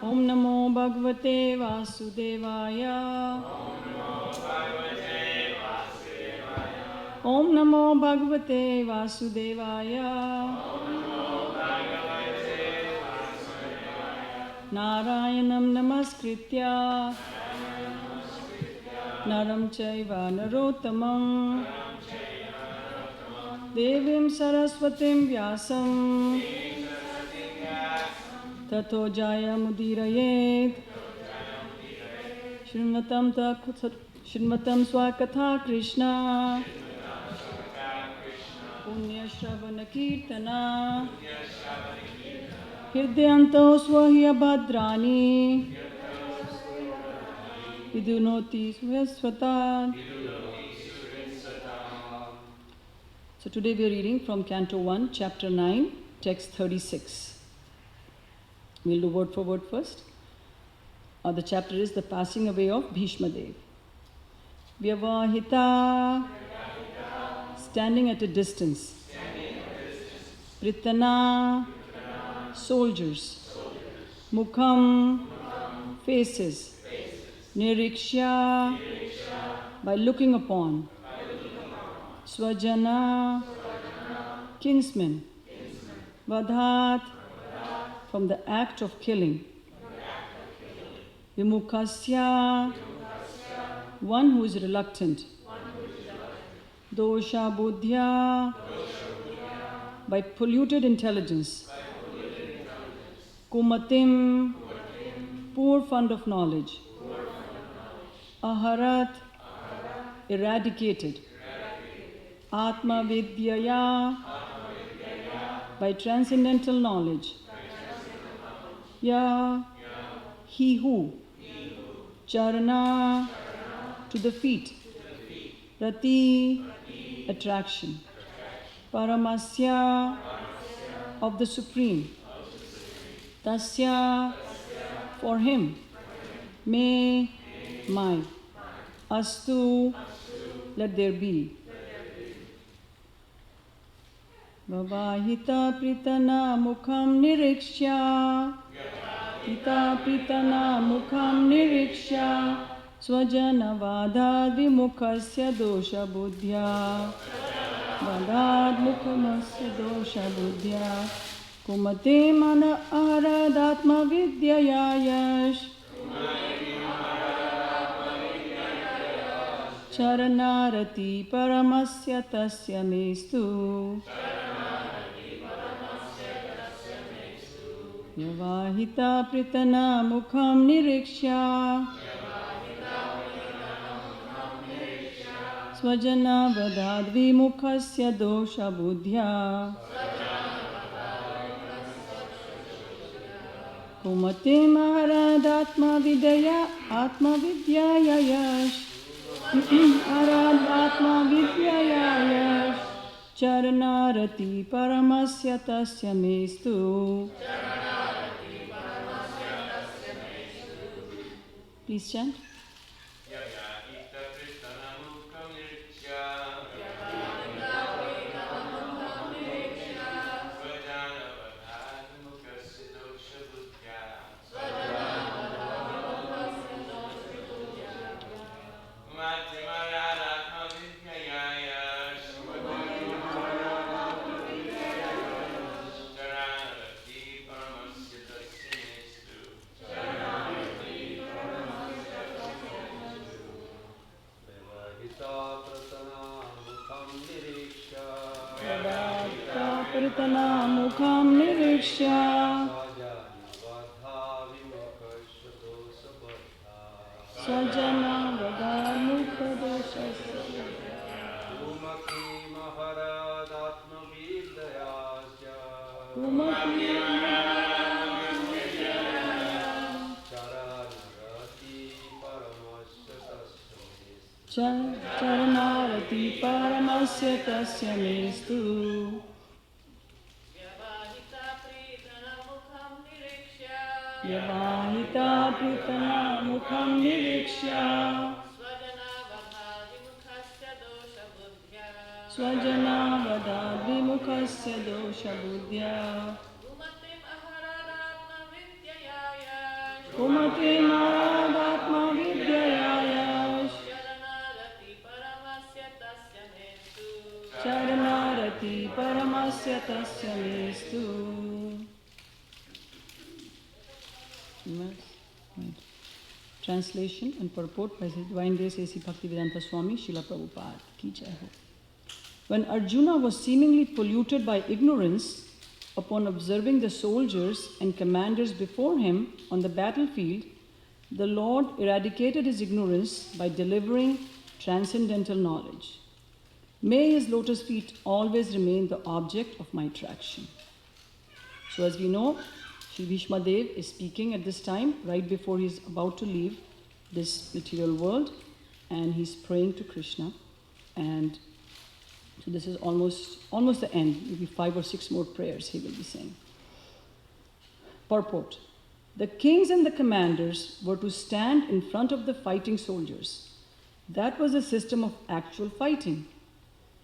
Om Namo Bhagavate Vasudevaya. Om Namo Bhagavate Vasudevaya. Narayanam Namaskritya Naram Chaiva Narottamam Devim Saraswatim Vyasam Tato Jayamudirayet Shrimatam Swakatha Krishna Punya Shravana Kirtana Hirdayanto Swahya Bhadrani Vidunoti Swaswata. So today we are reading from Canto 1, Chapter 9, Text 36. We'll do word for word first. The chapter is the passing away of Bhishma Dev. Vyavahita, standing at a distance. Pritana, soldiers. Mukham, faces. Niriksha, by looking upon. Swajana, kinsmen. Vadhat, from the act of killing. Vimukhasya, one who is reluctant. Dosha buddhya, by polluted intelligence. Kumatim, poor fund of knowledge. Aharat, eradicated. Atma vidyaya, by transcendental knowledge. Ya, he who. Charana, to the feet. Rati, attraction. Paramasya, of the Supreme. Tasya, for him. Me, my. Astu, let there be. Vavahita pritana mukham nirikshya. Hita pritana mukham nirikshya. Swajana vadad vimukhasya dosha buddhya. Vadad mukhamasya dosha buddhya. Kumate mana aradatma vidyayayash. Charanarati paramasya tasya mestu. Yavahita pritana mukham nirikshya. Swajana vadad vimukhasya dosha buddhya. Kumate maharadatma vidya atma vidyayayash. Aradhatma vidyayayash. Charanarati paramasya tasya mestu. Please chant. Pritana mukham nirikshya. Swajana vadad mukha dosha. Kumati maharadatma vidyayasya. Kumati charanarati paramasya tasya mestu. Yavahita pritana mukham nirikshya. Swajana vadad vimukhasya dosha buddhya. Kumate Naradatma Vidyayash Charanarati Paramasya Tasya Mestu. Right. Translation and purport by His Divine Grace A.C. Bhaktivedanta Swami Srila Prabhupada Ki Jai Ho. When Arjuna was seemingly polluted by ignorance, upon observing the soldiers and commanders before him on the battlefield, the Lord eradicated his ignorance by delivering transcendental knowledge. May his lotus feet always remain the object of my attraction. So as we know, Shri Bhishma Dev is speaking at this time, right before he's about to leave this material world, and he's praying to Krishna. And so this is almost the end, maybe 5 or 6 more prayers he will be saying. Purport. The kings and the commanders were to stand in front of the fighting soldiers. That was a system of actual fighting.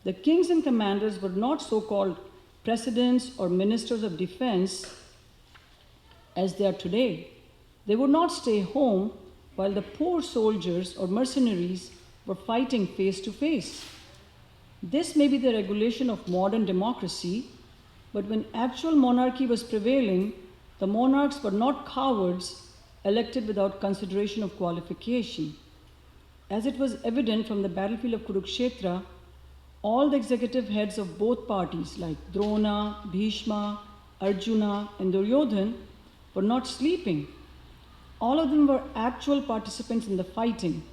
The kings and commanders were not so-called presidents or ministers of defense as they are today. They would not stay home while the poor soldiers or mercenaries were fighting face to face. This may be the regulation of modern democracy, but when actual monarchy was prevailing, the monarchs were not cowards elected without consideration of qualification. As it was evident from the battlefield of Kurukshetra, all the executive heads of both parties like Drona, Bhishma, Arjuna and Duryodhan were not sleeping. All of them were actual participants in the fighting,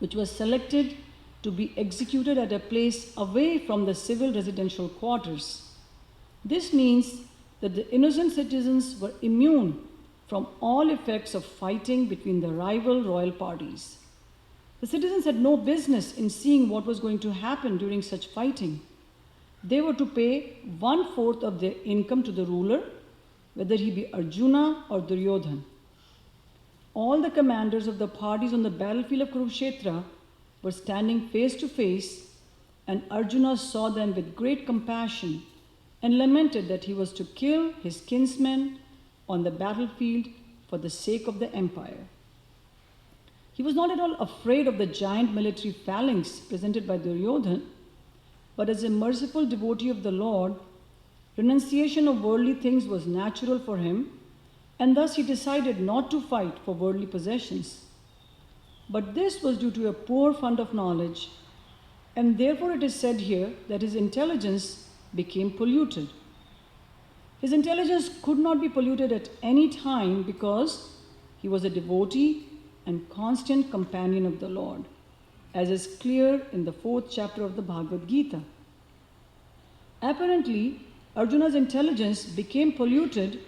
which was selected to be executed at a place away from the civil residential quarters. This means that the innocent citizens were immune from all effects of fighting between the rival royal parties. The citizens had no business in seeing what was going to happen during such fighting. They were to pay 1/4 of their income to the ruler, whether he be Arjuna or Duryodhan. All the commanders of the parties on the battlefield of Kurukshetra were standing face to face, and Arjuna saw them with great compassion and lamented that he was to kill his kinsmen on the battlefield for the sake of the empire. He was not at all afraid of the giant military phalanx presented by Duryodhan, but as a merciful devotee of the Lord, renunciation of worldly things was natural for him, and thus he decided not to fight for worldly possessions. But this was due to a poor fund of knowledge, and therefore it is said here that his intelligence became polluted. His intelligence could not be polluted at any time because he was a devotee and constant companion of the Lord, as is clear in the 4th chapter of the Bhagavad Gita. Apparently, Arjuna's intelligence became polluted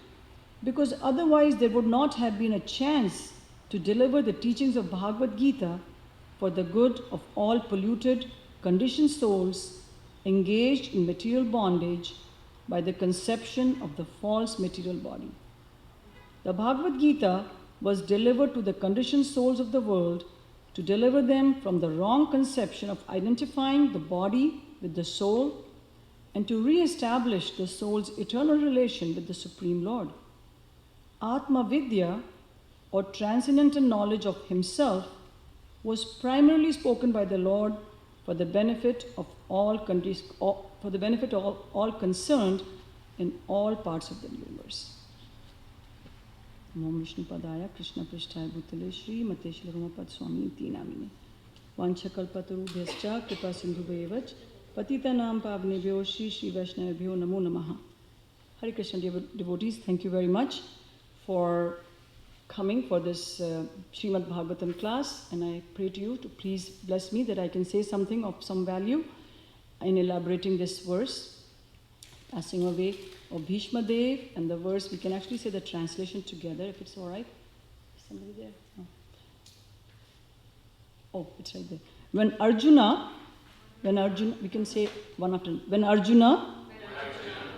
because otherwise there would not have been a chance to deliver the teachings of Bhagavad Gita for the good of all polluted, conditioned souls engaged in material bondage by the conception of the false material body. The Bhagavad Gita was delivered to the conditioned souls of the world to deliver them from the wrong conception of identifying the body with the soul and to re-establish the soul's eternal relation with the Supreme Lord. Atma Vidya, or transcendental knowledge of himself, was primarily spoken by the Lord for the benefit of all concerned in all parts of the universe. Namo Vishnu Padaya Krishna Prishtaya Bhutale Shri Mate Shri Ramapad Swami Iti Namine Vanchakalpatarubhyascha Kripa Sindhubhayevach Patitanam Pavnebhyo Shri Shri Vaishnavabhyo Namo Namaha. Hare Krishna, devotees, thank you very much for coming for this Srimad Bhagavatam class, and I pray to you to please bless me that I can say something of some value in elaborating this verse, passing away of Bhishma Dev, and the verse, we can actually say the translation together if it's all right. Is somebody there? No. Oh, it's right there. When Arjuna, we can say one after. When Arjuna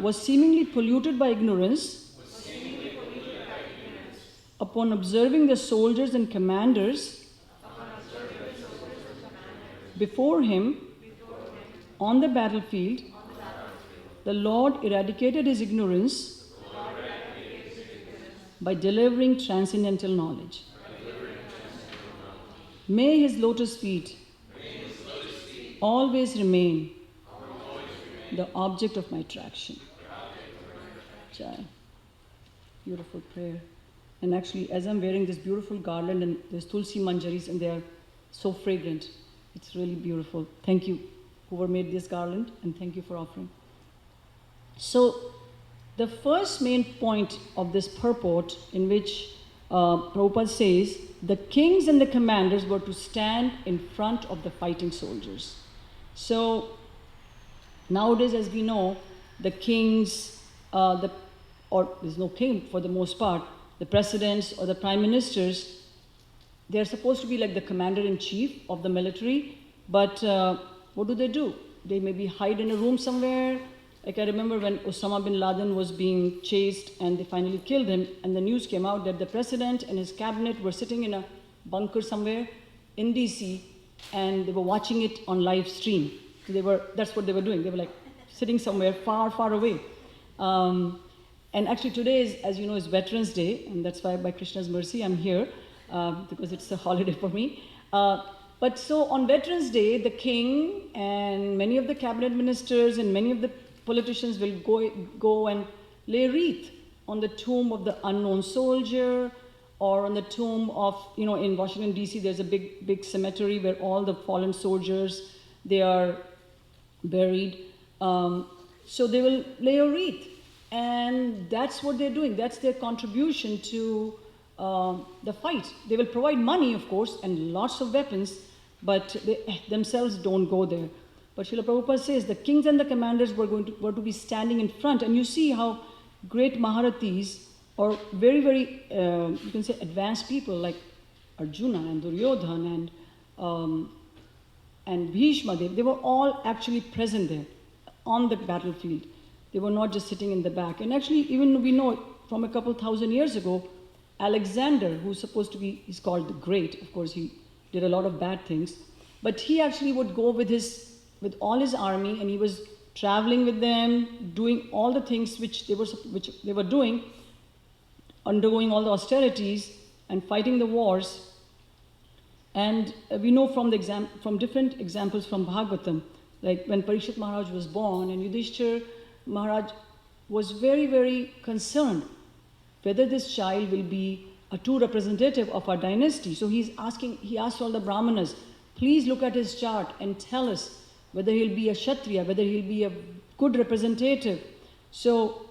was seemingly polluted by ignorance, upon observing the soldiers and commanders before him on the battlefield, the Lord eradicated his ignorance by delivering transcendental knowledge. May his lotus feet always remain the object of my attraction. Jai. Beautiful prayer. And actually, as I'm wearing this beautiful garland, and there's tulsi manjaris, and they are so fragrant, it's really beautiful. Thank you, whoever made this garland, and thank you for offering. So, the first main point of this purport, in which Prabhupada says, the kings and the commanders were to stand in front of the fighting soldiers. So, nowadays, as we know, the kings, or there's no king for the most part, the presidents or the prime ministers, they're supposed to be like the commander-in-chief of the military, but what do? They maybe hide in a room somewhere. Like I remember when Osama bin Laden was being chased and they finally killed him, and the news came out that the president and his cabinet were sitting in a bunker somewhere in DC, and they were watching it on live stream. So that's what they were doing. They were like sitting somewhere far, far away. And actually today is, as you know, is Veterans Day, and that's why by Krishna's mercy I'm here, because it's a holiday for me. But so on Veterans Day, the king and many of the cabinet ministers and many of the politicians will go and lay wreath on the tomb of the unknown soldier, or on the tomb of, in Washington, D.C., there's a big cemetery where all the fallen soldiers, they are buried. So they will lay a wreath. And that's what they're doing. That's their contribution to the fight. They will provide money, of course, and lots of weapons, but they themselves don't go there. But Srila Prabhupada says the kings and the commanders were to be standing in front. And you see how great Maharathis, or very, very, you can say advanced people like Arjuna and Duryodhana and Bhishma, they were all actually present there on the battlefield. They were not just sitting in the back. And actually, even we know from a couple thousand years ago, Alexander, who's supposed to be, he's called the Great, of course he did a lot of bad things, but he actually would go with all his army, and he was traveling with them, doing all the things which they were doing, undergoing all the austerities and fighting the wars. And we know from different examples from Bhagavatam, like when Parikshit Maharaj was born, and Yudhishthira Maharaj was very, very concerned whether this child will be a true representative of our dynasty. So he asked all the Brahmanas, please look at his chart and tell us whether he'll be a Kshatriya, whether he'll be a good representative. So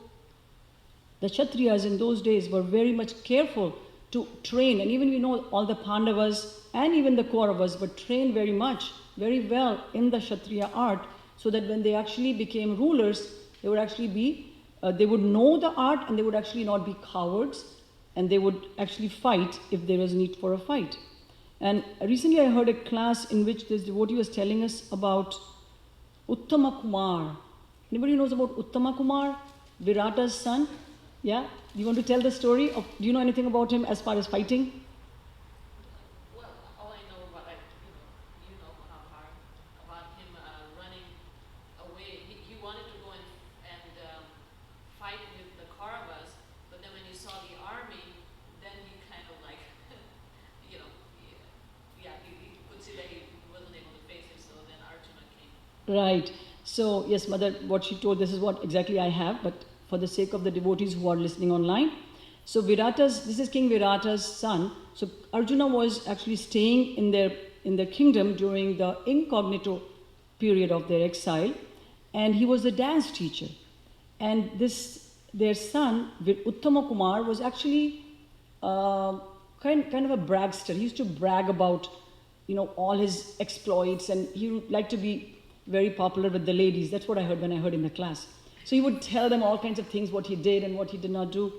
the Kshatriyas in those days were very much careful to train, and even we know all the Pandavas and even the Kauravas were trained very well in the Kshatriya art, so that when they actually became rulers, they would actually they would know the art, and they would actually not be cowards, and they would actually fight if there was need for a fight. And recently I heard a class in which this devotee was telling us about Uttama Kumar. Anybody knows about Uttama Kumar, Virata's son? Yeah? Do you want to tell the story? Do you know anything about him as far as fighting? Well, all I know about him running away. He wanted to go and fight with the Kauravas, but then when he saw the army, then he kind of like, he could see that he wasn't able to face it, so then Arjuna came. Right. So, yes, Mother, what she told, this is what exactly I have, but for the sake of the devotees who are listening online. So this is King Virata's son. So Arjuna was actually staying in their kingdom during the incognito period of their exile, and he was a dance teacher. And their son, Uttama Kumar, was actually kind of a bragster. He used to brag about, all his exploits, and he would like to be very popular with the ladies. That's what I heard when I heard in the class. So he would tell them all kinds of things, what he did and what he did not do.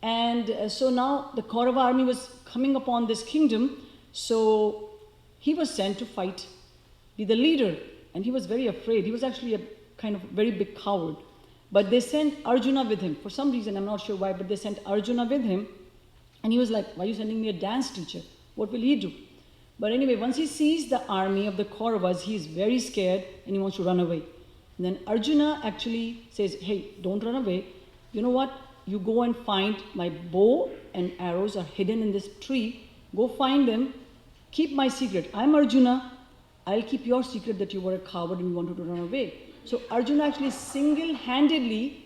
And so now the Kaurava army was coming upon this kingdom, so he was sent to fight, be the leader. And he was very afraid. He was actually a kind of very big coward. But they sent Arjuna with him. For some reason, I'm not sure why, but they sent Arjuna with him. And he was like, why are you sending me a dance teacher? What will he do? But anyway, once he sees the army of the Kauravas, he is very scared and he wants to run away. And then Arjuna actually says, hey, don't run away. You know what? you go and find my bow and arrows are hidden in this tree. Go find them. Keep my secret. I'm Arjuna. I'll keep your secret that you were a coward and you wanted to run away. So Arjuna actually single-handedly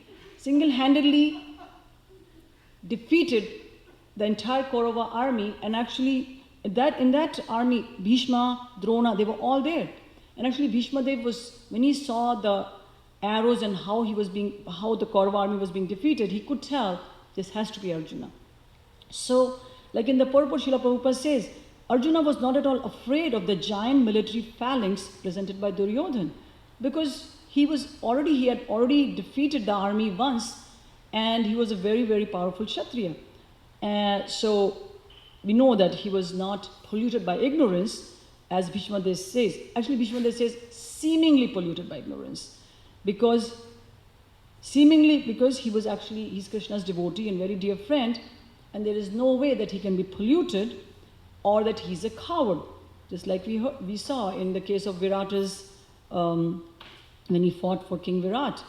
defeated the entire Kaurava army, and actually in that army, Bhishma, Drona, they were all there. And actually Bhishma Dev was, when he saw the arrows and how the Kaurava army was being defeated, he could tell this has to be Arjuna. So, like in the purport, Srila Prabhupada says, Arjuna was not at all afraid of the giant military phalanx presented by Duryodhan, because he had already defeated the army once, and he was a very, very powerful Kshatriya. So we know that he was not polluted by ignorance, as Bhishma Dev says. Actually, Bhishma Dev says seemingly polluted by ignorance, because he's Krishna's devotee and very dear friend, and there is no way that he can be polluted or that he's a coward. Just like we saw in the case of Virata's, when he fought for King Virat.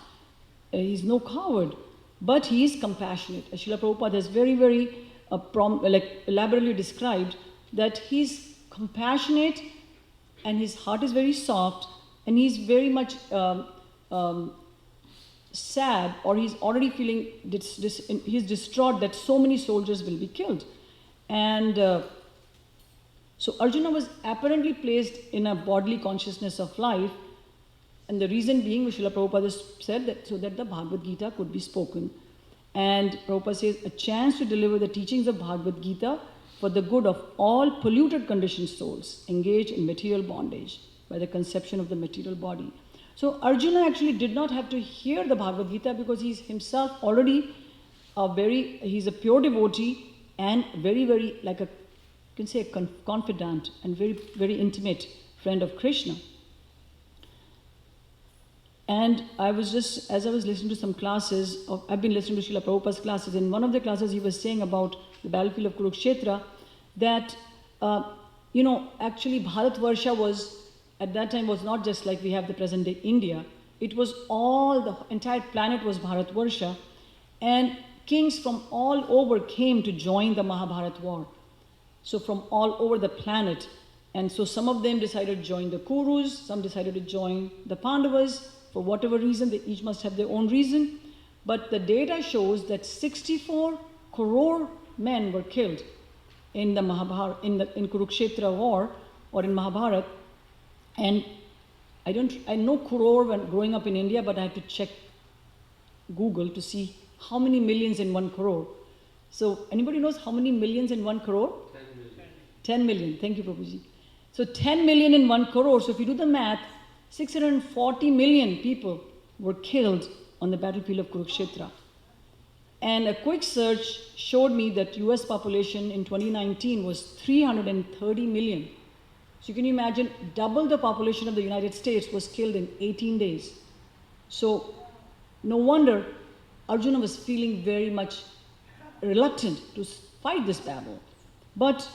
He's no coward, but he is compassionate. As Srila Prabhupada has very, very elaborately described that he's compassionate and his heart is very soft, and he's very much sad, or he's already feeling he's distraught that so many soldiers will be killed. And so Arjuna was apparently placed in a bodily consciousness of life, and the reason being, which Srila Prabhupada said, that so that the Bhagavad Gita could be spoken. And Prabhupada says, a chance to deliver the teachings of Bhagavad Gita for the good of all polluted conditioned souls engaged in material bondage by the conception of the material body. So Arjuna actually did not have to hear the Bhagavad Gita, because he's himself already he's a pure devotee and very, very, like you can say, a confidant and very, very intimate friend of Krishna. And as I was listening to some classes, I've been listening to Srila Prabhupada's classes. In one of the classes, he was saying about the battlefield of Kurukshetra, that, actually Bharatvarsha at that time was not just like we have the present day India. It was the entire planet was Bharatvarsha. And kings from all over came to join the Mahabharat war. So from all over the planet. And so some of them decided to join the Kurus, some decided to join the Pandavas. For whatever reason, they each must have their own reason. But the data shows that 64 crore men were killed in the Mahabharata, in Kurukshetra war, or in Mahabharat. And I know crore when growing up in India, but I had to check Google to see how many millions in 1 crore. So anybody knows how many millions in 1 crore? 10 million. 10 million. Thank you, Prabhuji. So 10 million in 1 crore. So if you do the math, 640 million people were killed on the battlefield of Kurukshetra. And a quick search showed me that US population in 2019 was 330 million. So you can imagine, double the population of the United States was killed in 18 days. So no wonder Arjuna was feeling very much reluctant to fight this battle. But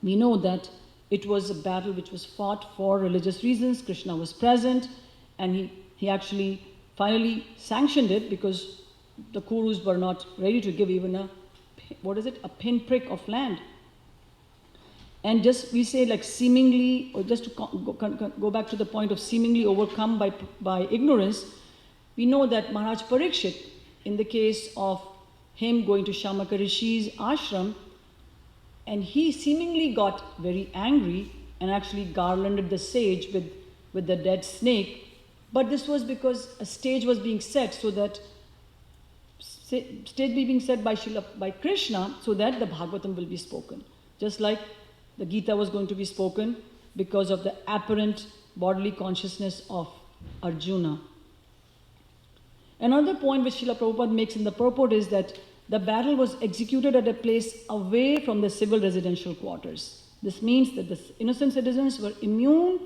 we know that it was a battle which was fought for religious reasons. Krishna was present, and he actually finally sanctioned it, because the Kurus were not ready to give even a pinprick of land. And just we say like seemingly, or just to go back to the point of seemingly overcome by ignorance, we know that Maharaj Parikshit, in the case of him going to Shamaka Rishi's ashram, and he seemingly got very angry and actually garlanded the sage with the dead snake. But this was because a stage was being set, so that stage being set by Krishna, so that the Bhagavatam will be spoken. Just like the Gita was going to be spoken because of the apparent bodily consciousness of Arjuna. Another point which Srila Prabhupada makes in the purport is that the battle was executed at a place away from the civil residential quarters. This means that the innocent citizens were immune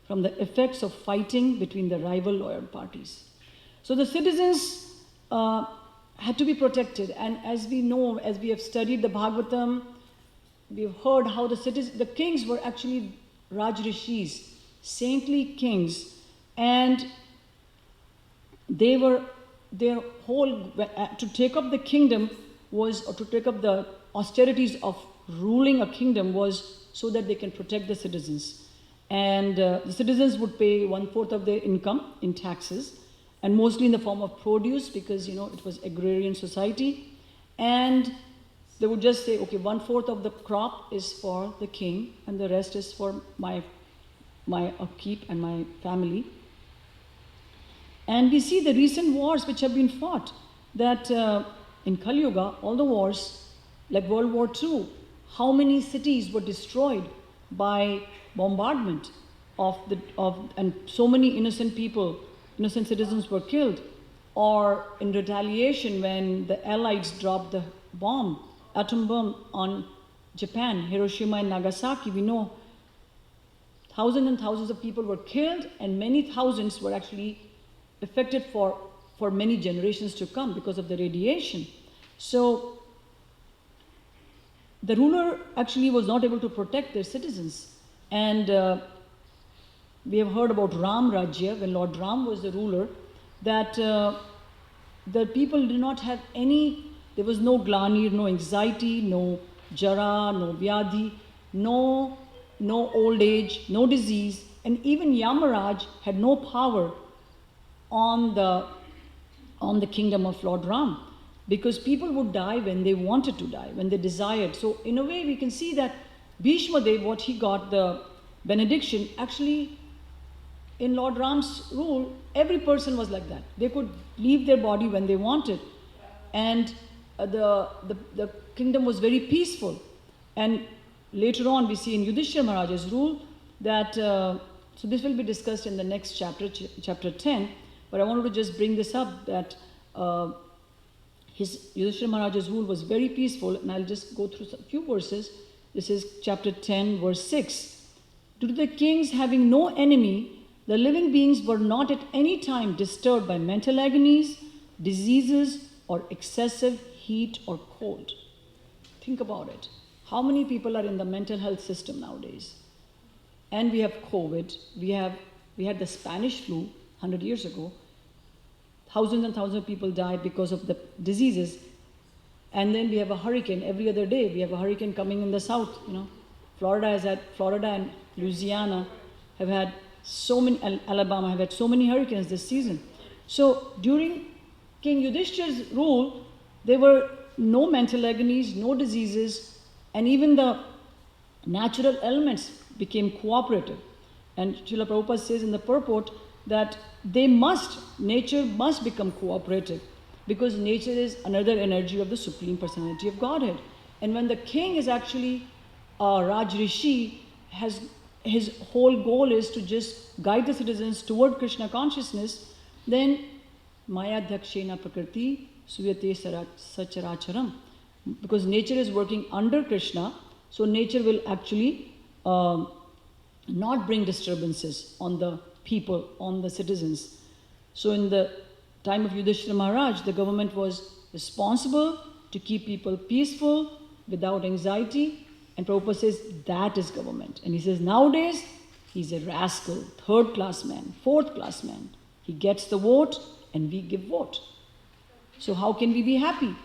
from the effects of fighting between the rival loyal parties. So the citizens had to be protected. And as we know, as we have studied the Bhagavatam, we have heard how the kings were actually Raj Rishis, saintly kings, and they were their whole, to take up the kingdom was, or to take up the austerities of ruling a kingdom was so that they can protect the citizens. And the citizens would pay 1/4 of their income in taxes, and mostly in the form of produce, because it was agrarian society. And they would just say, okay, 1/4 of the crop is for the king, and the rest is for my upkeep and my family. And we see the recent wars which have been fought, that in Kali Yuga, all the wars, like World War II, how many cities were destroyed by bombardment and so many innocent citizens were killed. Or in retaliation, when the Allies dropped the atom bomb on Japan, Hiroshima and Nagasaki, we know thousands and thousands of people were killed, and many thousands were actually affected for many generations to come because of the radiation. So the ruler actually was not able to protect their citizens. And we have heard about Ram Rajya, when Lord Ram was the ruler, that the people did not have there was no glani, no anxiety, no jara, no vyadhi, no old age, no disease, and even Yamaraj had no power on the kingdom of Lord Ram, because people would die when they wanted to die, when they desired. So in a way we can see that Bhishma Dev, what he got, the benediction, actually in Lord Ram's rule, every person was like that. They could leave their body when they wanted. And the kingdom was very peaceful. And later on we see in Yudhishthira Maharaj's rule that, so this will be discussed in the next chapter, chapter 10, but I wanted to just bring this up, that Yudhishthira Maharaj's rule was very peaceful, and I'll just go through a few verses. This is chapter 10, verse 6. Due to the kings having no enemy, the living beings were not at any time disturbed by mental agonies, diseases, or excessive heat or cold. Think about it. How many people are in the mental health system nowadays? And we have COVID. We had the Spanish flu 100 years ago. Thousands and thousands of people died because of the diseases. And then we have a hurricane every other day. We have a hurricane coming in the south. Florida and Louisiana have had so many, Alabama have had so many hurricanes this season. So during King Yudhishthira's rule, there were no mental agonies, no diseases, and even the natural elements became cooperative. And Srila Prabhupada says in the purport that nature must become cooperative, because nature is another energy of the Supreme Personality of Godhead. And when the king is actually a Raj Rishi, his whole goal is to just guide the citizens toward Krishna consciousness, then Maya Dhakshena Prakriti Suyate Sacharacharam. Because nature is working under Krishna, so nature will actually not bring disturbances on the people, on the citizens. So in the time of Yudhishthira Maharaj, the government was responsible to keep people peaceful, without anxiety, and Prabhupada says that is government. And he says nowadays, he's a rascal, third-class man, fourth-class man. He gets the vote and we give vote. So how can we be happy?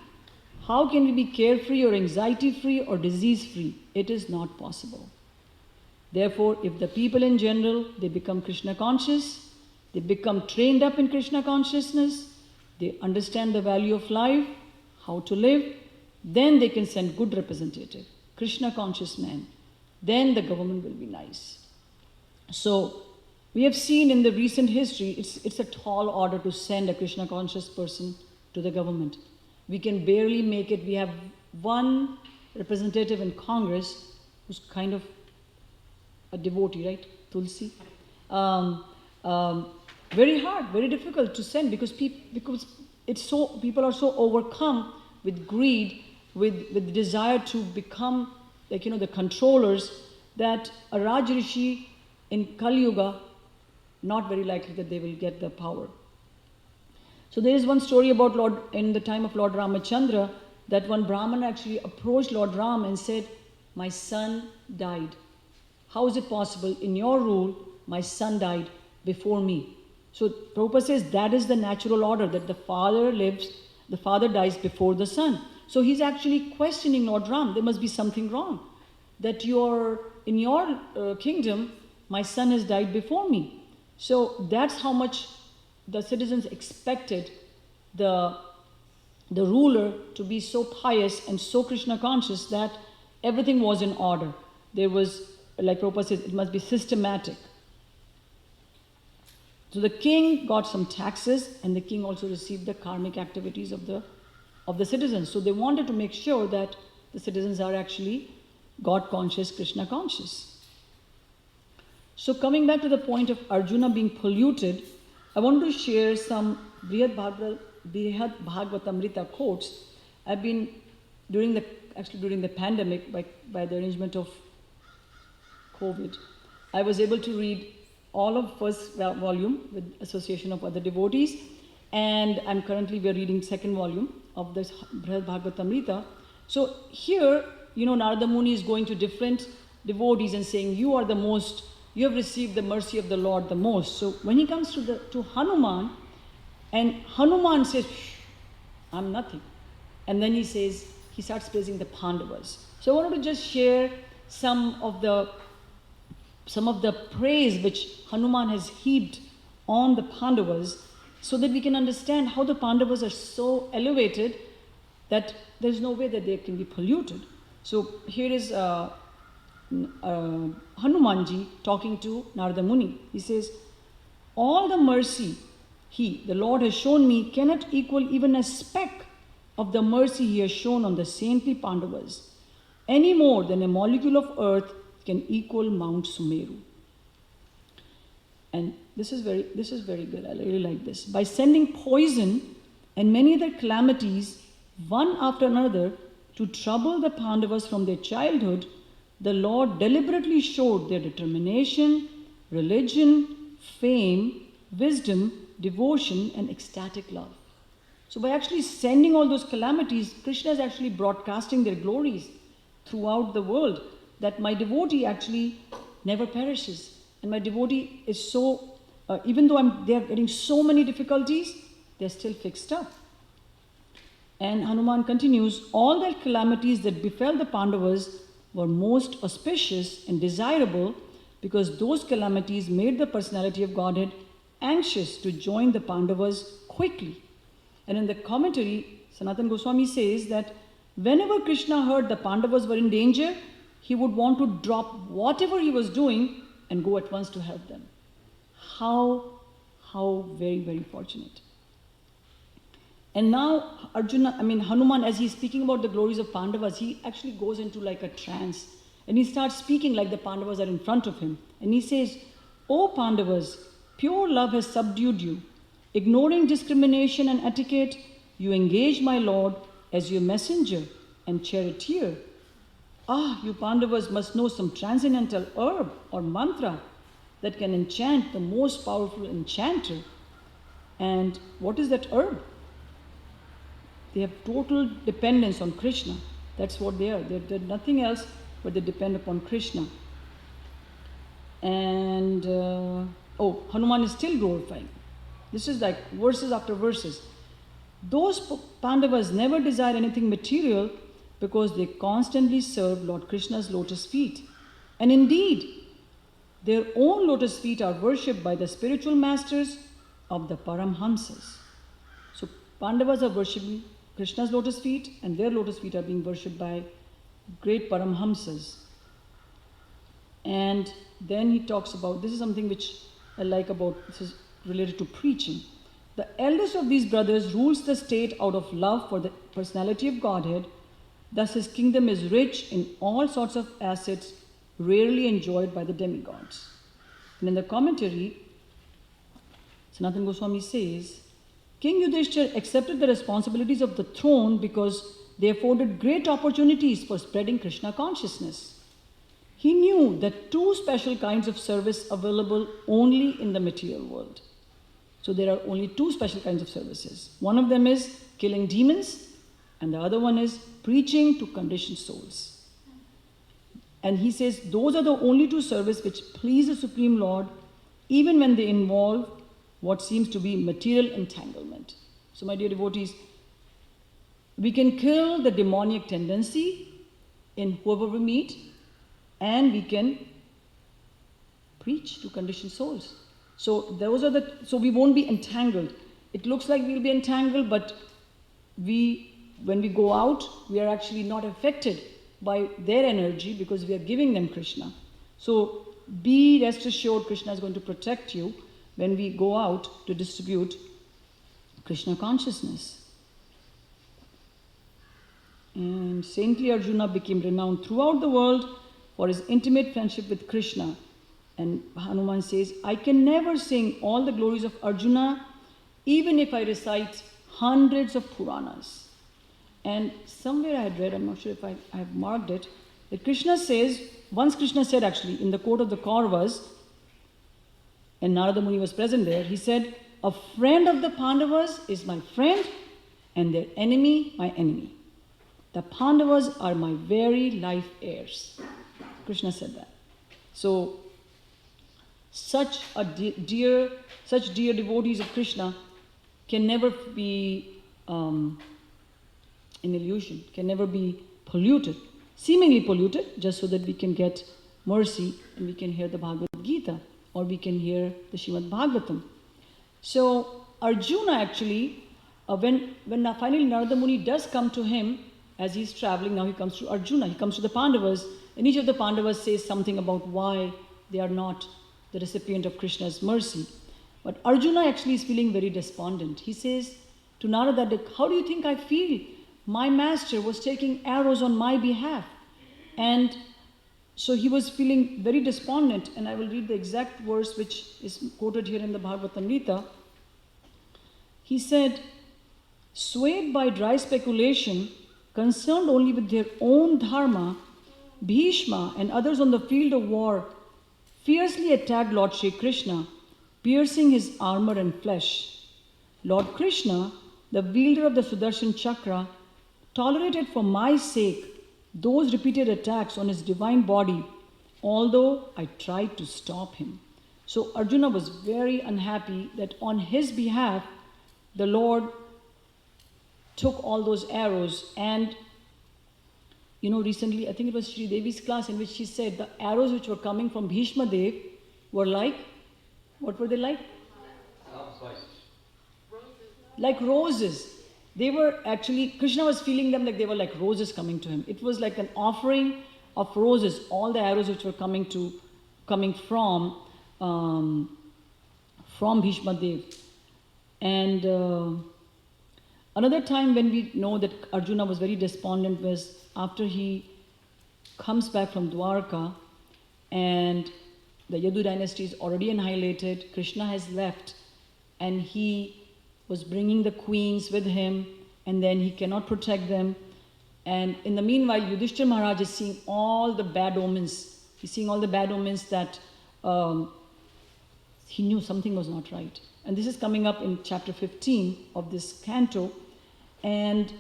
How can we be carefree or anxiety-free or disease-free? It is not possible. Therefore, if the people in general, they become Krishna conscious, they become trained up in Krishna consciousness, they understand the value of life, how to live, then they can send good representative, Krishna conscious man. Then the government will be nice. So we have seen in the recent history, it's a tall order to send a Krishna conscious person to the government. We can barely make it. We have one representative in Congress who's kind of a devotee, right? Tulsi. Very hard, very difficult to send, because people are so overcome with greed, with desire to become the controllers, that a Raj Rishi in Kali Yuga, not very likely that they will get the power. So there is one story about in the time of Lord Ramachandra, that one Brahman actually approached Lord Ram and said, my son died. How is it possible? In your rule, my son died before me. So Prabhupada says that is the natural order, that the father dies before the son. So he's actually questioning Lord Ram. There must be something wrong. That in your kingdom, my son has died before me. So that's how much the citizens expected the ruler to be so pious and so Krishna conscious that everything was in order. There was, like Prabhupada said, it must be systematic. So the king got some taxes, and the king also received the karmic activities of the citizens. So they wanted to make sure that the citizens are actually God conscious, Krishna conscious. So coming back to the point of Arjuna being polluted, I want to share some Brihad Bhagavatamrita quotes. I've been, during the pandemic, by the arrangement of COVID, I was able to read all of first volume with association of other devotees, and we're reading second volume of this Brihad Bhagavatamrita. So here, Narada Muni is going to different devotees and saying, you have received the mercy of the Lord the most. So when he comes to Hanuman, and Hanuman says, I'm nothing. And then he starts praising the Pandavas. So I wanted to just share some of the praise which Hanuman has heaped on the Pandavas, so that we can understand how the Pandavas are so elevated that there's no way that they can be polluted. So here is Hanumanji talking to Narada Muni. He says, all the mercy the Lord has shown me cannot equal even a speck of the mercy he has shown on the saintly Pandavas, any more than a molecule of earth can equal Mount Sumeru. And this is very good. I really like this. By sending poison and many other calamities, one after another, to trouble the Pandavas from their childhood, the Lord deliberately showed their determination, religion, fame, wisdom, devotion, and ecstatic love. So by actually sending all those calamities, Krishna is actually broadcasting their glories throughout the world, that my devotee actually never perishes. And my devotee is so, even though they are getting so many difficulties, they're still fixed up. And Hanuman continues, all the calamities that befell the Pandavas were most auspicious and desirable, because those calamities made the personality of Godhead anxious to join the Pandavas quickly. And in the commentary, Sanatana Goswami says that whenever Krishna heard the Pandavas were in danger, he would want to drop whatever he was doing and go at once to help them. How very, very fortunate. And now Hanuman, as he's speaking about the glories of Pandavas, he actually goes into like a trance. And he starts speaking like the Pandavas are in front of him. And he says, O Pandavas, pure love has subdued you. Ignoring discrimination and etiquette, you engage my Lord as your messenger and charioteer. You Pandavas must know some transcendental herb or mantra that can enchant the most powerful enchanter. And what is that herb? They have total dependence on Krishna. That's what they are. They're nothing else but they depend upon Krishna. And, Hanuman is still glorifying. This is like verses after verses. Those Pandavas never desire anything material because they constantly serve Lord Krishna's lotus feet. And indeed, their own lotus feet are worshipped by the spiritual masters of the Paramhamsas. So Pandavas are worshipping Krishna's lotus feet, and their lotus feet are being worshipped by great Paramhamsas. And then he talks about, this is something which I like about, this is related to preaching. The eldest of these brothers rules the state out of love for the personality of Godhead. Thus his kingdom is rich in all sorts of assets rarely enjoyed by the demigods. And in the commentary, Sanatana Goswami says, King Yudhishthira accepted the responsibilities of the throne because they afforded great opportunities for spreading Krishna consciousness. He knew that two special kinds of service available only in the material world. So there are only two special kinds of services. One of them is killing demons, and the other one is preaching to conditioned souls. And he says those are the only two services which please the Supreme Lord, even when they involve what seems to be material entanglement. So, my dear devotees, we can kill the demoniac tendency in whoever we meet, and we can preach to conditioned souls. So so we won't be entangled. It looks like we'll be entangled, but when we go out, we are actually not affected by their energy because we are giving them Krishna. So be rest assured, Krishna is going to protect you when we go out to distribute Krishna consciousness. And saintly Arjuna became renowned throughout the world for his intimate friendship with Krishna. And Hanuman says, I can never sing all the glories of Arjuna, even if I recite hundreds of Puranas. And somewhere I had read, I'm not sure if I have marked it, that Krishna says, once Krishna said actually in the court of the Kauravas, and Narada Muni was present there, he said, a friend of the Pandavas is my friend, and their enemy, my enemy. The Pandavas are my very life heirs. Krishna said that. So, such dear devotees of Krishna can never be an illusion, can never be polluted, seemingly polluted, just so that we can get mercy and we can hear the Bhagavad Gita or we can hear the Srimad Bhagavatam. So, Arjuna actually, when finally Narada Muni does come to him, as he's traveling, now he comes to Arjuna, he comes to the Pandavas, and each of the Pandavas says something about why they are not the recipient of Krishna's mercy. But Arjuna actually is feeling very despondent. He says to Narada, how do you think I feel? My master was taking arrows on my behalf. And so he was feeling very despondent, and I will read the exact verse which is quoted here in the Bhagavatam Gita. He said, swayed by dry speculation, concerned only with their own dharma, Bhishma and others on the field of war fiercely attacked Lord Shri Krishna, piercing his armor and flesh. Lord Krishna, the wielder of the Sudarshan Chakra, tolerated for my sake those repeated attacks on his divine body, although I tried to stop him. So Arjuna was very unhappy that on his behalf, the Lord took all those arrows. And recently, I think it was Sri Devi's class in which she said the arrows which were coming from Bhishma Dev were like, what were they like? Like roses. They were actually, Krishna was feeling them like they were like roses coming to him. It was like an offering of roses, all the arrows which were coming from Bhishma Dev. And another time when we know that Arjuna was very despondent was after he comes back from Dwarka and the Yadu dynasty is already annihilated, Krishna has left, and he was bringing the queens with him, and then he cannot protect them. And in the meanwhile, Yudhishthira Maharaj is seeing all the bad omens. He's seeing all the bad omens that he knew something was not right. And this is coming up in chapter 15 of this canto. And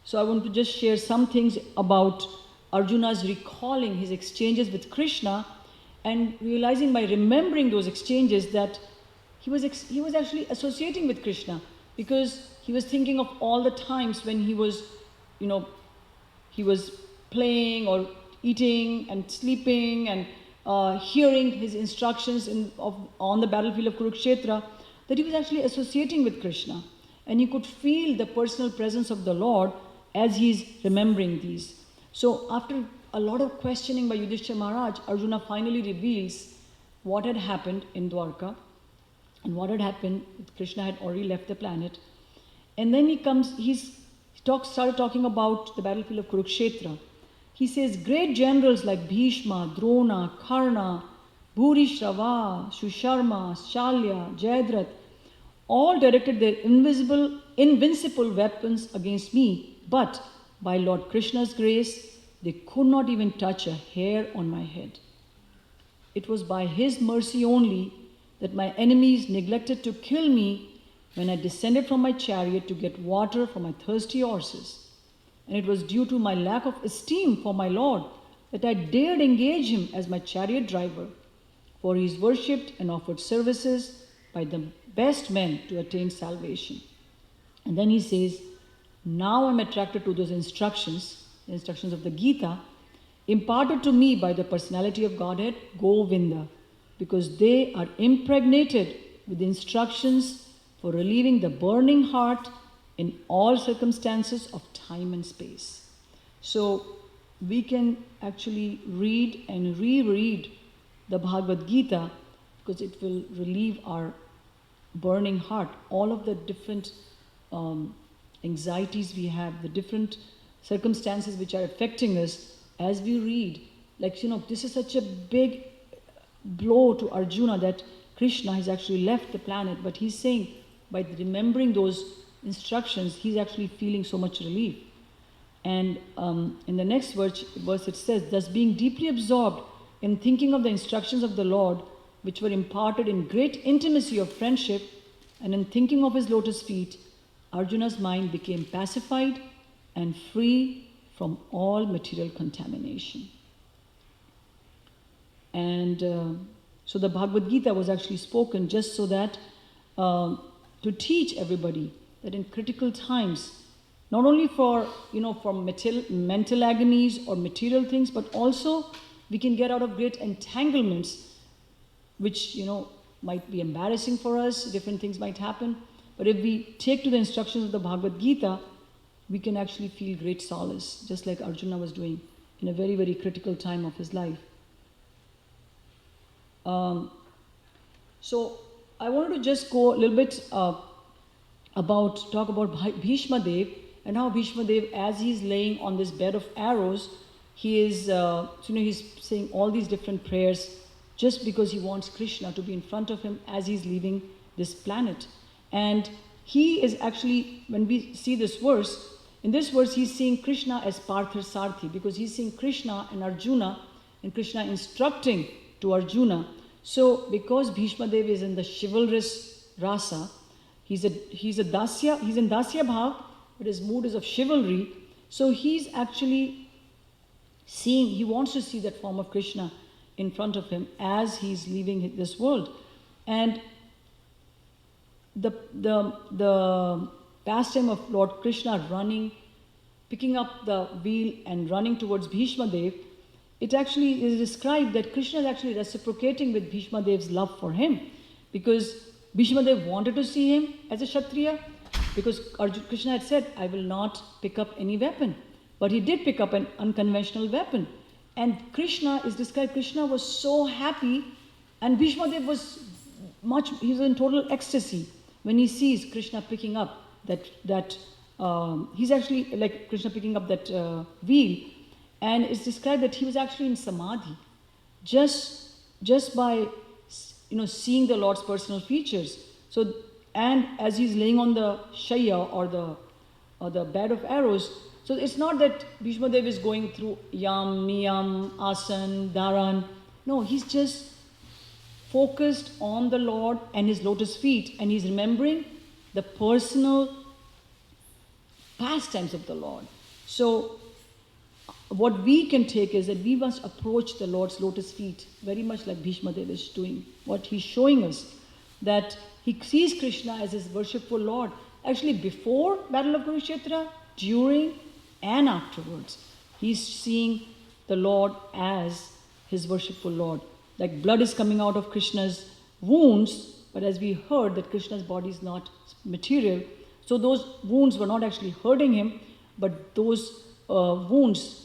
so I want to just share some things about Arjuna's recalling his exchanges with Krishna and realizing by remembering those exchanges that he was actually associating with Krishna, because he was thinking of all the times when he was playing or eating and sleeping and hearing his instructions on the battlefield of Kurukshetra, that he was actually associating with Krishna. And he could feel the personal presence of the Lord as he's remembering these. So after a lot of questioning by Yudhishthira Maharaj, Arjuna finally reveals what had happened in Dwarka and what had happened. Krishna had already left the planet. And then started talking about the battlefield of Kurukshetra. He says, great generals like Bhishma, Drona, Karna, Bhurishrava, Shusharma, Shalya, Jayadratha, all directed their invincible weapons against me, but by Lord Krishna's grace, they could not even touch a hair on my head. It was by his mercy only that my enemies neglected to kill me when I descended from my chariot to get water for my thirsty horses. And it was due to my lack of esteem for my Lord that I dared engage him as my chariot driver, for he is worshipped and offered services by best men to attain salvation. And then he says, now I'm attracted to those instructions, the instructions of the Gita, imparted to me by the personality of Godhead, Govinda, because they are impregnated with instructions for relieving the burning heart in all circumstances of time and space. So we can actually read and reread the Bhagavad Gita because it will relieve our burning heart, all of the different anxieties we have, the different circumstances which are affecting us as we read. Like, this is such a big blow to Arjuna that Krishna has actually left the planet, but he's saying by remembering those instructions, he's actually feeling so much relief. And in the next verse it says, thus being deeply absorbed in thinking of the instructions of the Lord, which were imparted in great intimacy of friendship, and in thinking of his lotus feet, Arjuna's mind became pacified and free from all material contamination. And so the Bhagavad Gita was actually spoken just so that to teach everybody that in critical times, not only for mental agonies or material things, but also we can get out of great entanglements, which might be embarrassing for us. Different things might happen, but if we take to the instructions of the Bhagavad Gita, we can actually feel great solace, just like Arjuna was doing in a very, very critical time of his life. So I wanted to just go a little bit talk about Bhishma Dev, and how Bhishma Dev, as he's laying on this bed of arrows, he is, he's saying all these different prayers just because he wants Krishna to be in front of him as he's leaving this planet. And he is actually, when we see this verse, in this verse he's seeing Krishna as Partha Sarthi, because he's seeing Krishna and Arjuna, and Krishna instructing to Arjuna. So because Bhishma Dev is in the chivalrous rasa, he's in Dasya Bhav, but his mood is of chivalry. So he's actually seeing, he wants to see that form of Krishna in front of him as he's leaving this world. And the pastime of Lord Krishna running, picking up the wheel and running towards Bhishma Dev, it actually is described that Krishna is actually reciprocating with Bhishma Dev's love for him, because Bhishma Dev wanted to see him as a Kshatriya, because Krishna had said, I will not pick up any weapon. But he did pick up an unconventional weapon. And Krishna is described, Krishna was so happy, and Bhishma Dev was he was in total ecstasy when he sees Krishna picking up he's actually like Krishna picking up that wheel. And it's described that he was actually in samadhi, just by seeing the Lord's personal features. So, and as he's laying on the shaya or the bed of arrows, so it's not that Bhishma Dev is going through yam, niyam, asan, dharan. No, he's just focused on the Lord and his lotus feet, and he's remembering the personal pastimes of the Lord. So what we can take is that we must approach the Lord's lotus feet very much like Bhishma Dev is doing. What he's showing us, that he sees Krishna as his worshipful Lord, actually before Battle of Kurukshetra, during and afterwards. He's seeing the Lord as his worshipful Lord. Like blood is coming out of Krishna's wounds, but as we heard that Krishna's body is not material, so those wounds were not actually hurting him, but those wounds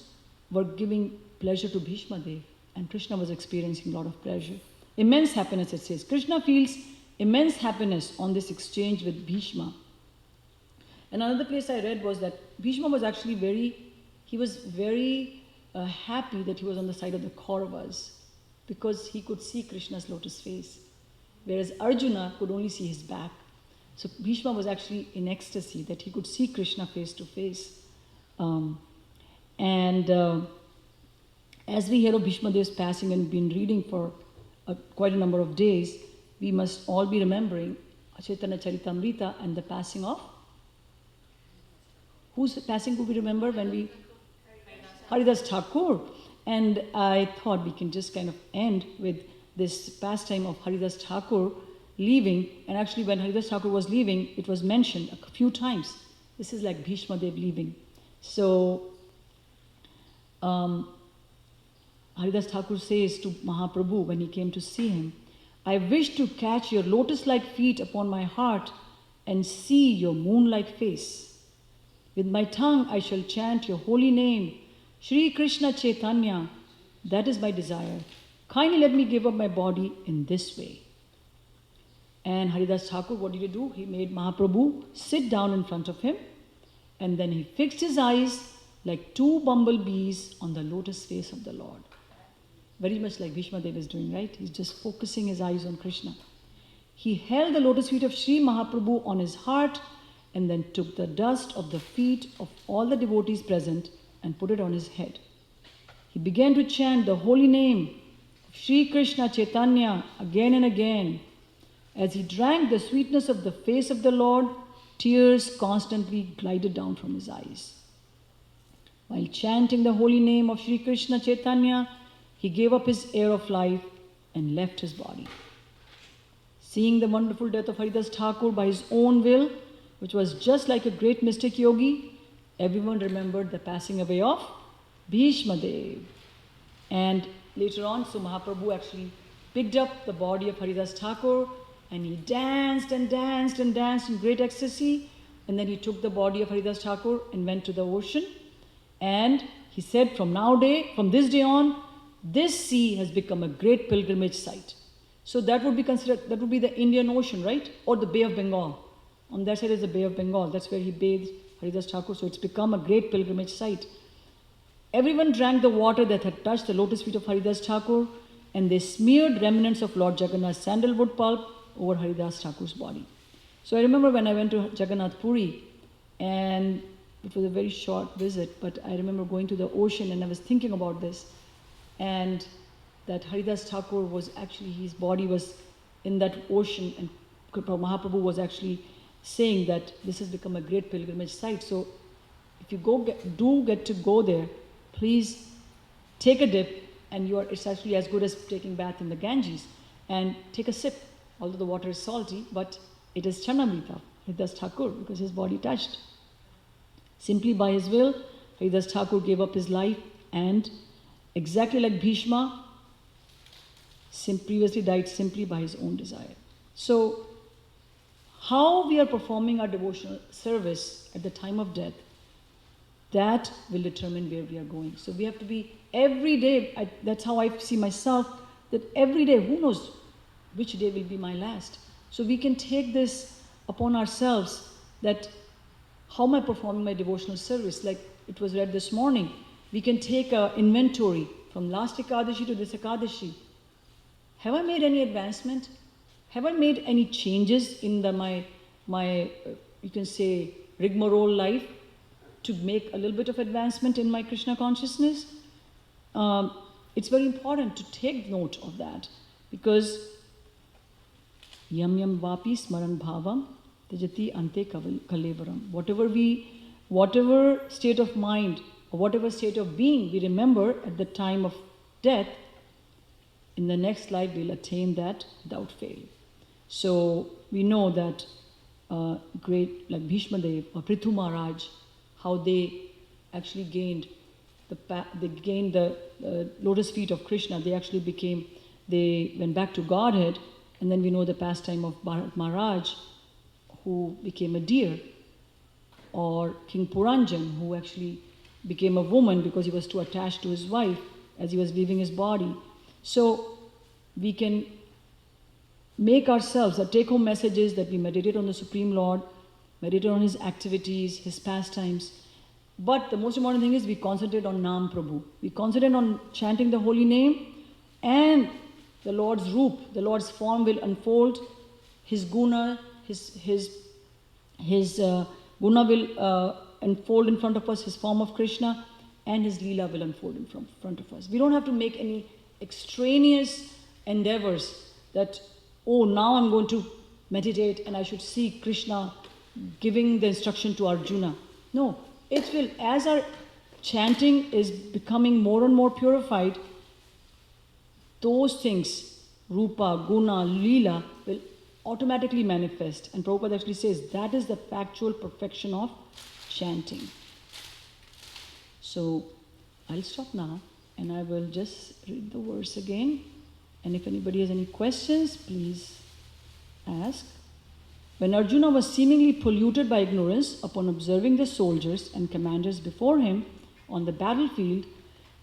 were giving pleasure to Bhishma Dev, and Krishna was experiencing a lot of pleasure. Immense happiness, it says. Krishna feels immense happiness on this exchange with Bhishma. And another place I read was that Bhishma was actually very happy that he was on the side of the Kauravas, because he could see Krishna's lotus face, whereas Arjuna could only see his back. So Bhishma was actually in ecstasy that he could see Krishna face to face. As we hear of Bhishma Dev's passing and been reading for quite a number of days, we must all be remembering Chaitanya Charitamrita and the passing of, whose passing do we remember when we? Haridas Thakur. And I thought we can just kind of end with this pastime of Haridas Thakur, leaving, and actually when Haridas Thakur was leaving, it was mentioned a few times. This is like Bhishma Dev leaving. So Haridas Thakur says to Mahaprabhu when he came to see him, I wish to catch your lotus-like feet upon my heart and see your moon-like face. With my tongue I shall chant your holy name, Shri Krishna Chaitanya. That is my desire. Kindly let me give up my body in this way. And Haridas Thakur, what did he do? He made Mahaprabhu sit down in front of him, and then he fixed his eyes like two bumblebees on the lotus face of the Lord. Very much like Bhishma Dev is doing, right? He's just focusing his eyes on Krishna. He held the lotus feet of Sri Mahaprabhu on his heart and then took the dust of the feet of all the devotees present and put it on his head. He began to chant the holy name of Sri Krishna Chaitanya again and again. As he drank the sweetness of the face of the Lord, tears constantly glided down from his eyes. While chanting the holy name of Sri Krishna Chaitanya, he gave up his air of life and left his body. Seeing the wonderful death of Haridas Thakur by his own will, which was just like a great mystic yogi, everyone remembered the passing away of Bhishma Dev. And later on, so Mahaprabhu actually picked up the body of Haridas Thakur and he danced and danced and danced in great ecstasy. And then he took the body of Haridas Thakur and went to the ocean. And he said, from this day on, this sea has become a great pilgrimage site. So that would be considered, that would be the Indian Ocean, right? Or the Bay of Bengal. On that side is the Bay of Bengal. That's where he bathed Haridas Thakur. So it's become a great pilgrimage site. Everyone drank the water that had touched the lotus feet of Haridas Thakur, and they smeared remnants of Lord Jagannath's sandalwood pulp over Haridas Thakur's body. So I remember when I went to Jagannath Puri, and it was a very short visit, but I remember going to the ocean and I was thinking about this. And that Haridas Thakur was actually, his body was in that ocean, and Mahaprabhu was actually saying that this has become a great pilgrimage site. So if you do get to go there, please take a dip, and it's actually as good as taking bath in the Ganges, and take a sip. Although the water is salty, but it is Chanamrita, Haridas Thakur, because his body touched. Simply by his will, Haridas Thakur gave up his life, and exactly like Bhishma, previously died simply by his own desire. So, how we are performing our devotional service at the time of death, that will determine where we are going. So we have to be every day, that's how I see myself, that every day, who knows which day will be my last. So we can take this upon ourselves, that how am I performing my devotional service? Like it was read this morning, we can take an inventory from last Ekadashi to this Ekadashi. Have I made any advancement? Have I made any changes in my you can say, rigmarole life to make a little bit of advancement in my Krishna consciousness? It's very important to take note of that, because yam yam vapi smaran bhavam tejati ante kalevaram. Whatever state of mind or whatever state of being we remember at the time of death, in the next life we'll attain that without fail. So we know that great like Bhishma Dev or Prithu Maharaj, how they actually gained the lotus feet of Krishna. They went back to Godhead, and then we know the pastime of Bharat Maharaj, who became a deer, or King Puranjan, who actually became a woman because he was too attached to his wife as he was leaving his body. So we can make ourselves, our take-home message is that we meditate on the Supreme Lord, meditate on his activities, his pastimes. But the most important thing is we concentrate on Nam Prabhu. We concentrate on chanting the holy name, and the Lord's roop, the Lord's form will unfold. His guna, his guna will unfold in front of us, his form of Krishna, and his Leela will unfold in front of us. We don't have to make any extraneous endeavors that, oh, now I'm going to meditate and I should see Krishna giving the instruction to Arjuna. No, it will, as our chanting is becoming more and more purified, those things, Rupa, Guna, Leela, will automatically manifest. And Prabhupada actually says that is the factual perfection of chanting. So I'll stop now and I will just read the verse again. And if anybody has any questions, please ask. When Arjuna was seemingly polluted by ignorance upon observing the soldiers and commanders before him on the battlefield,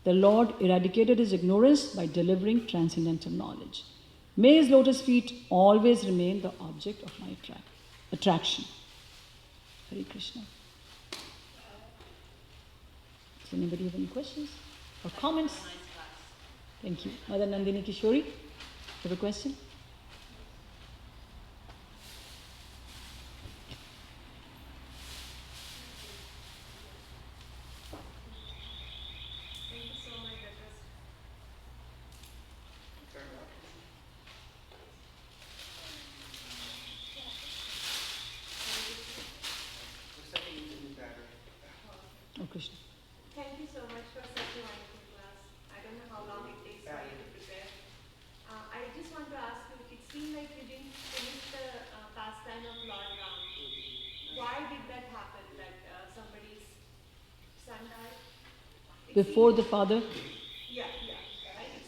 the Lord eradicated his ignorance by delivering transcendental knowledge. May his lotus feet always remain the object of my attraction. Hare Krishna. Does anybody have any questions or comments? Nice class. Thank you. Mother Nandini Kishori, you have a question? Thank you so much. That was Oh, Krishna. Thank you so much for such a wonderful class. I don't know how long it takes for you to prepare. I just want to ask you, it seemed like you didn't finish the pastime of Lord Ram. Why did that happen, that somebody's son died? Before the father? Yeah.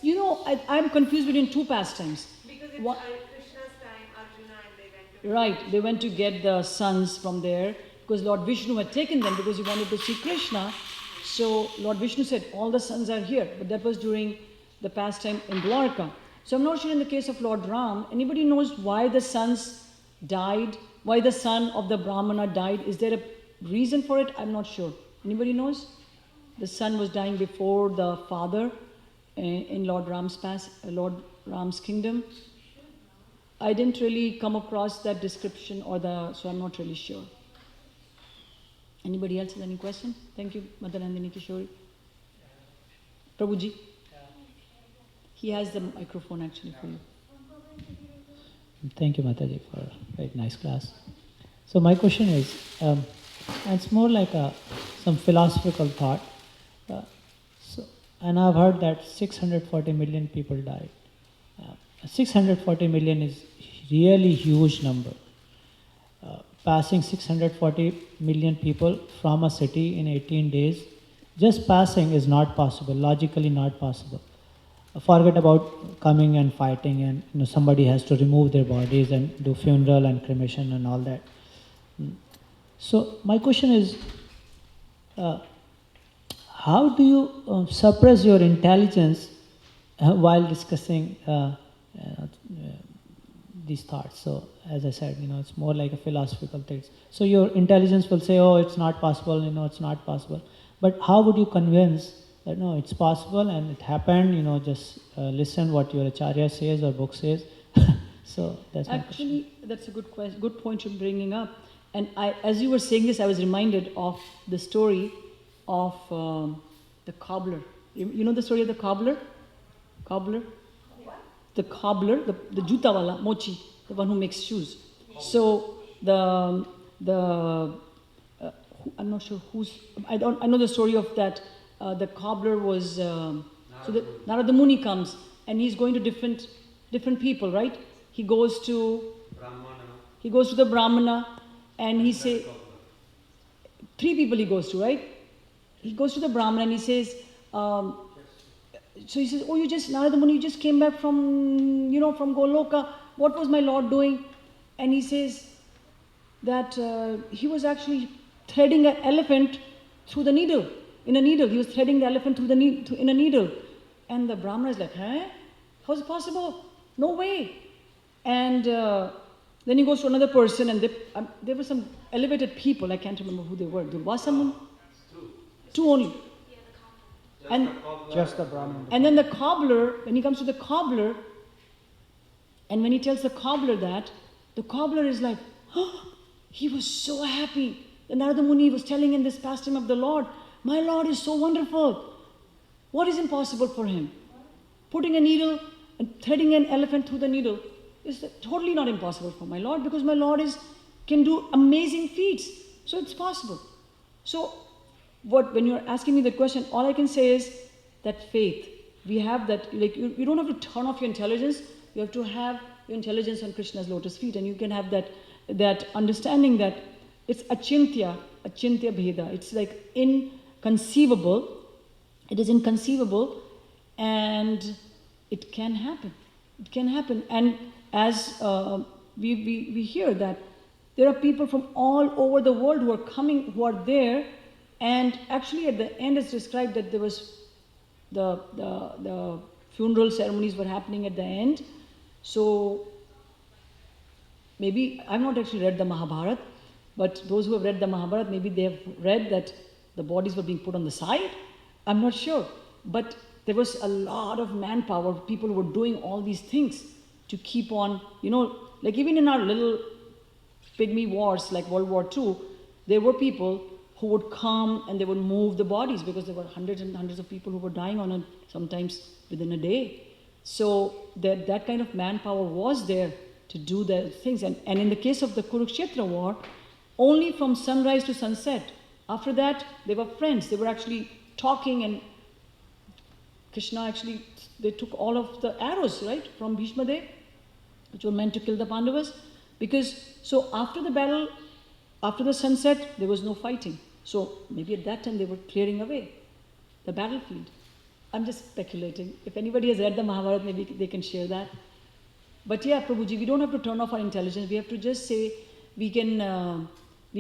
You know, I'm confused between two pastimes. Because it's What- Krishna's time, Arjuna, and they went to... Right, they went to get the sons from there because Lord Vishnu had taken them because he wanted to see Krishna. So Lord Vishnu said, all the sons are here. But that was during the pastime in Dwarka. So I'm not sure in the case of Lord Ram, anybody knows why the sons died? Why the son of the Brahmana died? Is there a reason for it? I'm not sure. Anybody knows? The son was dying before the father in Lord Ram's kingdom. I didn't really come across that description so I'm not really sure. Anybody else has any question? Thank you, Mother Nandini Kishori. Prabhuji. He has the microphone actually for you. Thank you, Mataji, for a very nice class. So my question is, and it's more like some philosophical thought. And I've heard that 640 million people died. 640 million is really huge number. Passing 640 million people from a city in 18 days, just passing is not possible, logically not possible. Forget about coming and fighting and somebody has to remove their bodies and do funeral and cremation and all that. So my question is, how do you suppress your intelligence while discussing these thoughts? So as I said, it's more like a philosophical thing. So your intelligence will say, oh, it's not possible, it's not possible. But how would you convince that no, it's possible and it happened, just listen what your acharya says or book says. So that's my Actually, that's a good point you're bringing up. And as you were saying this, I was reminded of the story of the cobbler. You know the story of the cobbler? Cobbler? The cobbler, the jutawala, mochi, the one who makes shoes. So I'm not sure I know the story of that. The cobbler was so that Narada Muni comes and he's going to different people, right? He goes to the Brahmana and he says 3 people he goes to, right? He goes to the Brahmana and he says, so he says, oh, Narada Muni, you just came back from Goloka. What was my Lord doing? And he says that he was actually threading an elephant through the needle. In a needle. He was threading the elephant through in a needle. And the Brahmana is like, huh? How's it possible? No way. And then he goes to another person and there were some elevated people. I can't remember who they were. Durvasa Muni? 2 only. And just the Brahman. And then the cobbler, when he comes to the cobbler, and when he tells the cobbler that, the cobbler is like, oh, he was so happy. The Narada Muni was telling in this pastime of the Lord, my Lord is so wonderful. What is impossible for him? Putting a needle and threading an elephant through the needle is totally not impossible for my Lord because my Lord can do amazing feats. So it's possible. So when you're asking me the question, all I can say is that faith. We have that, like you don't have to turn off your intelligence. You have your intelligence on Krishna's lotus feet, and you can have that understanding that it's achintya bheda. It's like inconceivable. It is inconceivable, and it can happen. It can happen. And as we hear that there are people from all over the world who are coming, who are there, and actually at the end it's described that there was the funeral ceremonies were happening at the end. So maybe, I've not actually read the Mahabharata, but those who have read the Mahabharata, maybe they have read that the bodies were being put on the side. I'm not sure. But there was a lot of manpower. People were doing all these things to keep on, like even in our little pygmy wars like World War II, there were people who would come and they would move the bodies because there were hundreds and hundreds of people who were dying on it, sometimes within a day. So that kind of manpower was there to do the things. And in the case of the Kurukshetra war, only from sunrise to sunset. After that, they were friends. They were actually talking, and Krishna actually, they took all of the arrows, right, from Bhishma Dev, which were meant to kill the Pandavas. So after the battle, after the sunset, there was no fighting. So maybe at that time they were clearing away the battlefield. I'm just speculating. If anybody has read the Mahabharata, maybe they can share that. But yeah, Prabhuji, we don't have to turn off our intelligence. We have to just say, we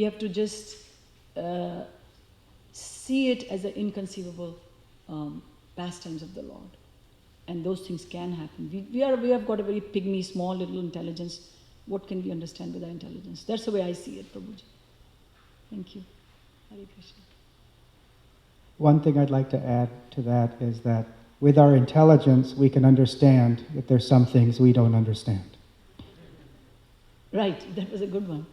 have to just see it as an inconceivable pastimes of the Lord. And those things can happen. We have got a very pygmy, small little intelligence. What can we understand with our intelligence? That's the way I see it, Prabhuji. Thank you. Hare Krishna. One thing I'd like to add to that is that with our intelligence, we can understand that there's some things we don't understand. Right, that was a good one.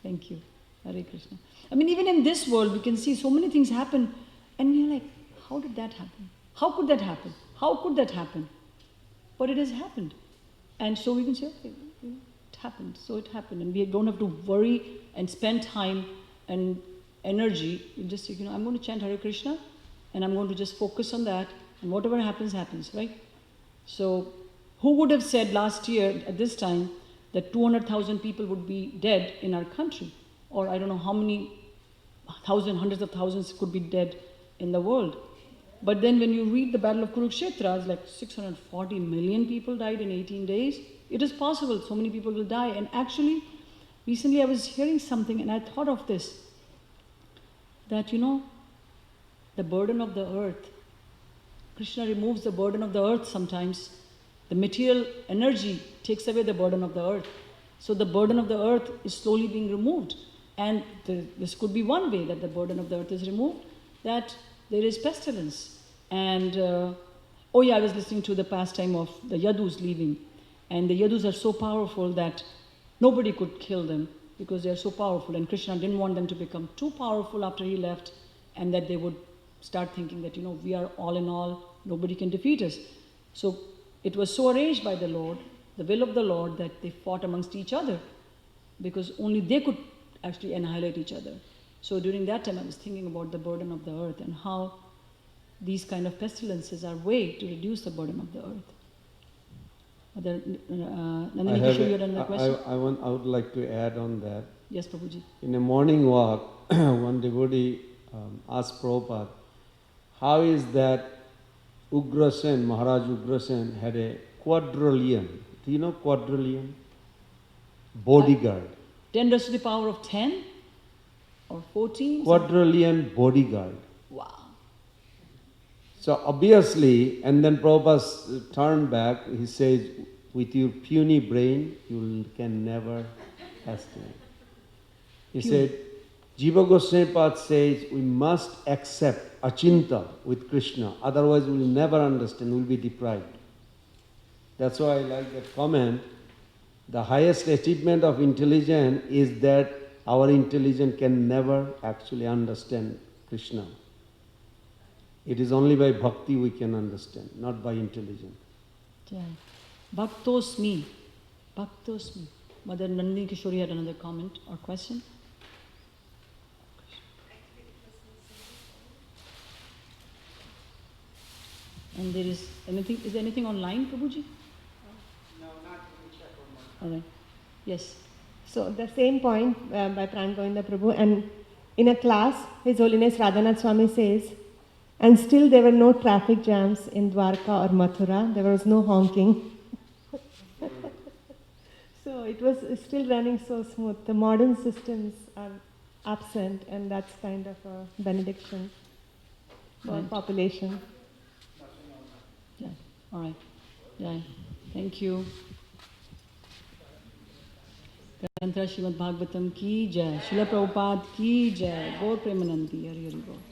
Thank you. Hare Krishna. I mean, even in this world, we can see so many things happen, and we're like, how did that happen? How could that happen? How could that happen? But it has happened. And so we can say, okay, it happened, so it happened. And we don't have to worry and spend time and energy. You just say, I'm going to chant Hare Krishna, and I'm going to just focus on that, and whatever happens, happens, right? So who would have said last year at this time that 200,000 people would be dead in our country? Or I don't know how many hundreds of thousands could be dead in the world. But then when you read the Battle of Kurukshetra, it's like 640 million people died in 18 days. It is possible so many people will die. And actually, recently I was hearing something and I thought of this, that the burden of the earth, Krishna removes the burden of the earth sometimes. The material energy takes away the burden of the earth. So the burden of the earth is slowly being removed. And this could be one way that the burden of the earth is removed, that there is pestilence. And, I was listening to the pastime of the Yadus leaving. And the Yadus are so powerful that nobody could kill them because they are so powerful. And Krishna didn't want them to become too powerful after he left, and that they would start thinking that, we are all in all, nobody can defeat us. So it was so arranged by the Lord, the will of the Lord, that they fought amongst each other because only they could actually annihilate each other. So during that time I was thinking about the burden of the earth and how these kind of pestilences are way to reduce the burden of the earth. Nandini Kishore, you had another question? I would like to add on that. Yes, Prabhuji. In a morning walk, one devotee asked Prabhupada, how is that Ugrasen, Maharaj Ugrasen had a quadrillion. Do you know quadrillion? Bodyguard. 10 raised to the power of 10 or 14? Quadrillion bodyguard. Wow. So obviously, and then Prabhupada turned back, he says, with your puny brain, you can never estimate. He said, Jiva Goswami Pad says, we must accept achinta with Krishna, otherwise we will never understand, we will be deprived. That's why I like that comment. The highest achievement of intelligence is that our intelligence can never actually understand Krishna. It is only by bhakti we can understand, not by intelligence. Jai. Bhaktosmi. Bhaktosmi. Mother Nandini Kishore had another comment or question. And is there anything online, Prabhuji? No, not to check on All right. Yes. So the same point by Pran Govinda Prabhu, and in a class, His Holiness Radhanath Swami says, and still there were no traffic jams in Dwarka or Mathura, there was no honking. So it was still running so smooth. The modern systems are absent, and that's kind of a benediction for Right. population. Yeah. All right. Yeah. Thank you. ग्रंथ श्रीमद् भागवतम की जय, शिला प्रभुपाद की जय, गौर प्रेमानंदी, हरि हरि बोल.